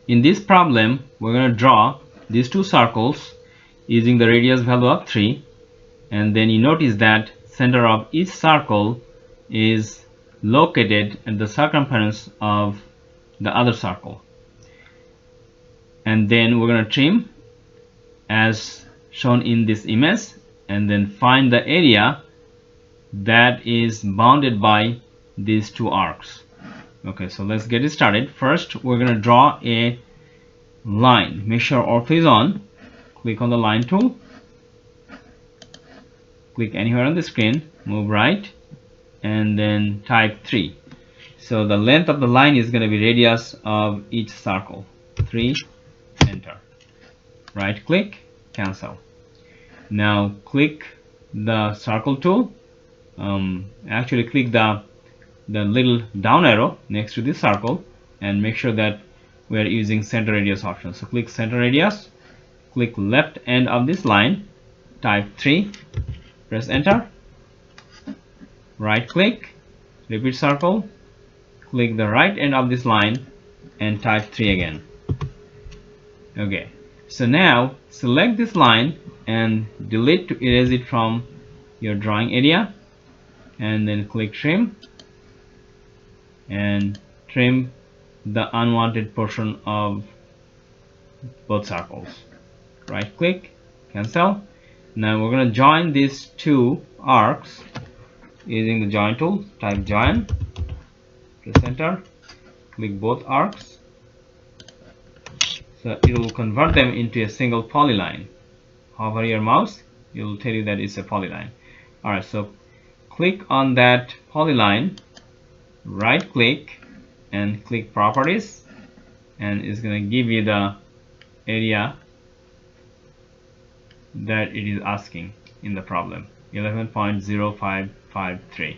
In this problem, we're going to draw these two circles using the radius value of 3, and then you notice that center of each circle is located at the circumference of the other circle. And then we're going to trim as shown in this image, and then find the area that is bounded by these two arcs. Okay, so let's get it started. First, we're going to draw a line. Make sure ortho is on. Click on the line tool. Click anywhere on the screen. Move right, and then type 3. So the length of the line is going to be radius of each circle. 3. Enter. Right click, cancel. Now click the circle tool. Actually click the little down arrow next to the circle, and make sure that we are using center radius option. So click center radius, click left end of this line, type 3, press enter. Right click, repeat circle, click the right end of this line and type 3 again. Okay, so now select this line and delete to erase it from your drawing area, and then click trim and trim the unwanted portion of both circles. Right click, cancel. Now we're going to join these two arcs using the join tool. Type join, press enter, click both arcs. So it will convert them into a single polyline. Hover your mouse, it will tell you that it's a polyline. Alright, so click on that polyline, right click and click properties, and it's going to give you the area that it is asking in the problem, 11.0553.